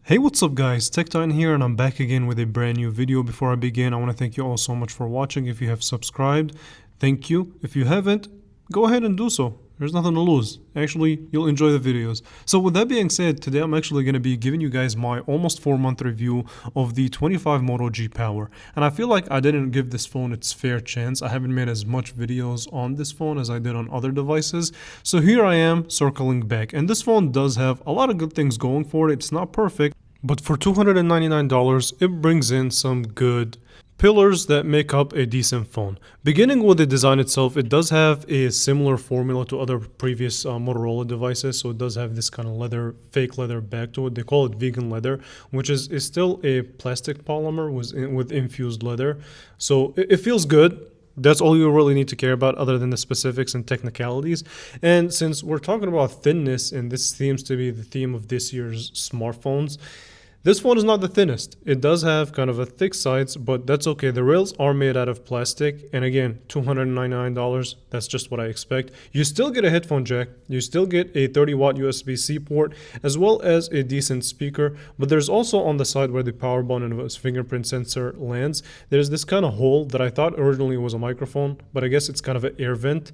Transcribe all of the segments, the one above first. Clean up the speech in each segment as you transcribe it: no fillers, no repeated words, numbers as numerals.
Hey, what's up guys, TechTitan here and I'm back again with a brand new video. Before I begin, I want to thank you all so much for watching. If you have subscribed, thank you. If you haven't, go ahead and do so. There's nothing to lose. Actually, you'll enjoy the videos. So with that being said, today I'm actually going to be giving you guys my almost 4-month review of the 25 Moto G Power. And I feel like I didn't give this phone its fair chance. I haven't made as much videos on this phone as I did on other devices. So here I am circling back. And this phone does have a lot of good things going for it. It's not perfect, but for $299, it brings in some good pillars that make up a decent phone. Beginning with the design itself, it does have a similar formula to other previous Motorola devices. So it does have this kind of leather, fake leather back to it. They call it vegan leather, which is still a plastic polymer with infused leather. So it feels good. That's all you really need to care about other than the specifics and technicalities. And since we're talking about thinness, and this seems to be the theme of this year's smartphones, this phone is not the thinnest. It does have kind of a thick sides, but that's okay. The rails are made out of plastic. And again, $299, that's just what I expect. You still get a headphone jack. You still get a 30-watt USB-C port, as well as a decent speaker. But there's also on the side where the power button and fingerprint sensor lands, there's this kind of hole that I thought originally was a microphone, but I guess it's kind of an air vent.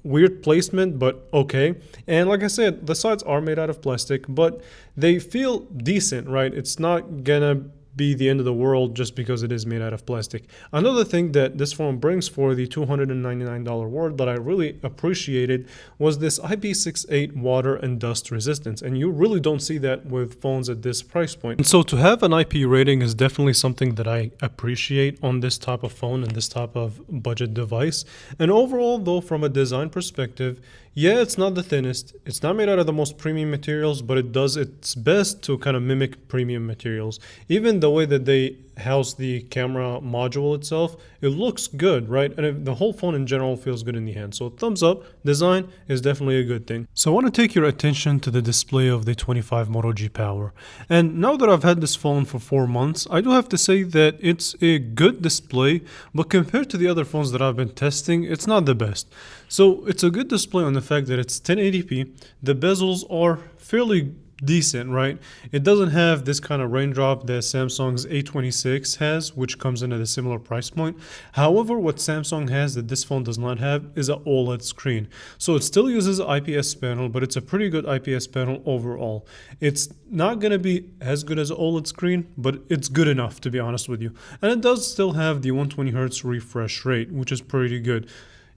Weird placement, but okay. And like I said, the sides are made out of plastic, but they feel decent, right? It's not gonna be the end of the world just because it is made out of plastic. Another thing that this phone brings for the $299 world that I really appreciated was this IP68 water and dust resistance, and you really don't see that with phones at this price point. And so to have an IP rating is definitely something that I appreciate on this type of phone and this type of budget device. And overall though, from a design perspective, yeah, it's not the thinnest. It's not made out of the most premium materials, but it does its best to kind of mimic premium materials. Even the way that they house the camera module itself, it looks good, right? And the whole phone in general feels good in the hand. So thumbs up, design is definitely a good thing. So I want to take your attention to the display of the 25 Moto G Power. And now that I've had this phone for 4 months, I do have to say that it's a good display, but compared to the other phones that I've been testing, it's not the best. So it's a good display on the fact that it's 1080p. The bezels are fairly decent, right? It doesn't have this kind of raindrop that Samsung's A26 has, which comes in at a similar price point. However, what Samsung has that this phone does not have is an OLED screen. So it still uses an IPS panel, but it's a pretty good IPS panel overall. It's not going to be as good as an OLED screen, but it's good enough, to be honest with you. And it does still have the 120 Hz refresh rate, which is pretty good.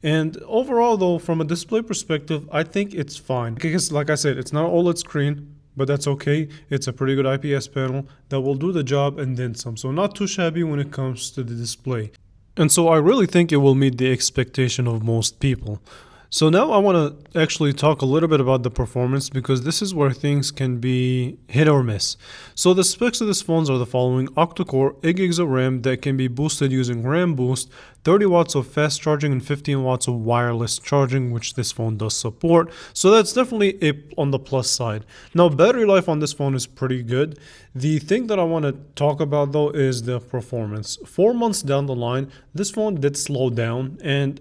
And overall though, from a display perspective, I think it's fine. Because like I said, it's not an OLED screen, but that's okay. It's a pretty good IPS panel that will do the job and then some. So not too shabby when it comes to the display. And so I really think it will meet the expectation of most people. So now I want to actually talk a little bit about the performance, because this is where things can be hit or miss. So the specs of this phone are the following: octa-core, 8 gigs of RAM that can be boosted using RAM Boost, 30 watts of fast charging and 15 watts of wireless charging, which this phone does support. So that's definitely on the plus side. Now battery life on this phone is pretty good. The thing that I want to talk about though is the performance. 4 months down the line, this phone did slow down, and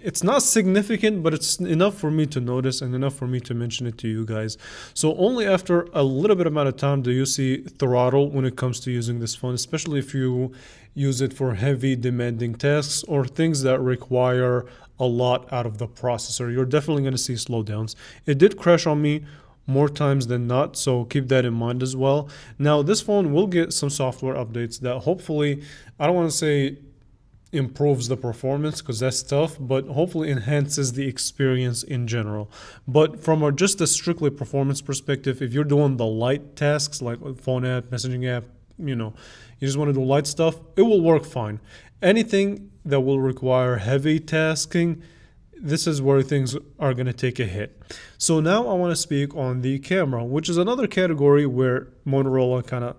it's not significant, but it's enough for me to notice and enough for me to mention it to you guys. So only after a little bit amount of time do you see throttle when it comes to using this phone, especially if you use it for heavy demanding tasks or things that require a lot out of the processor. You're definitely going to see slowdowns. It did crash on me more times than not, so keep that in mind as well. Now this phone will get some software updates that hopefully, I don't want to say improves the performance because that's tough, but hopefully enhances the experience in general. But from just a strictly performance perspective, if you're doing the light tasks like phone app, messaging app, you just want to do light stuff, it will work fine. Anything that will require heavy tasking, this is where things are going to take a hit. So now I want to speak on the camera, which is another category where Motorola kind of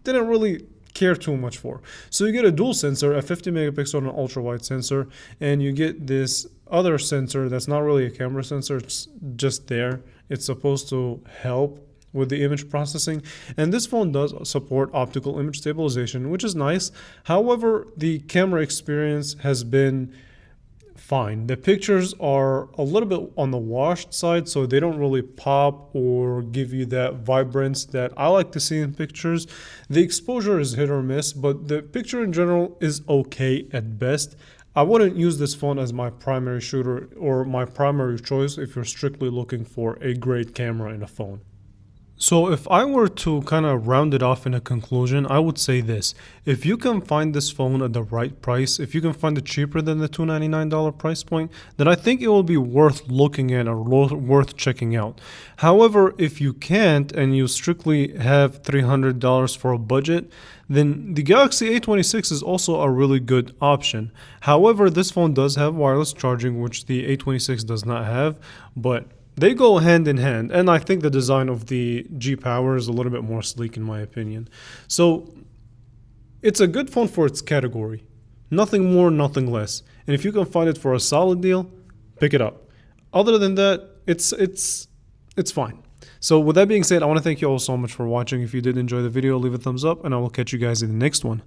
didn't really care too much for. So you get a dual sensor, a 50 megapixel and an ultra wide sensor, and you get this other sensor that's not really a camera sensor, it's just there. It's supposed to help with the image processing, and this phone does support optical image stabilization, which is nice. However, the camera experience has been fine. The pictures are a little bit on the washed side, so they don't really pop or give you that vibrance that I like to see in pictures. The exposure is hit or miss, but the picture in general is okay at best. I wouldn't use this phone as my primary shooter or my primary choice if you're strictly looking for a great camera in a phone. So if I were to kind of round it off in a conclusion, I would say this. If you can find this phone at the right price, if you can find it cheaper than the $299 price point, then I think it will be worth looking at or worth checking out. However, if you can't and you strictly have $300 for a budget, then the Galaxy A26 is also a really good option. However, this phone does have wireless charging, which the A26 does not have, but they go hand in hand, and I think the design of the G Power is a little bit more sleek in my opinion. So it's a good phone for its category. Nothing more, nothing less. And if you can find it for a solid deal, pick it up. Other than that, it's fine. So with that being said, I want to thank you all so much for watching. If you did enjoy the video, leave a thumbs up, and I will catch you guys in the next one.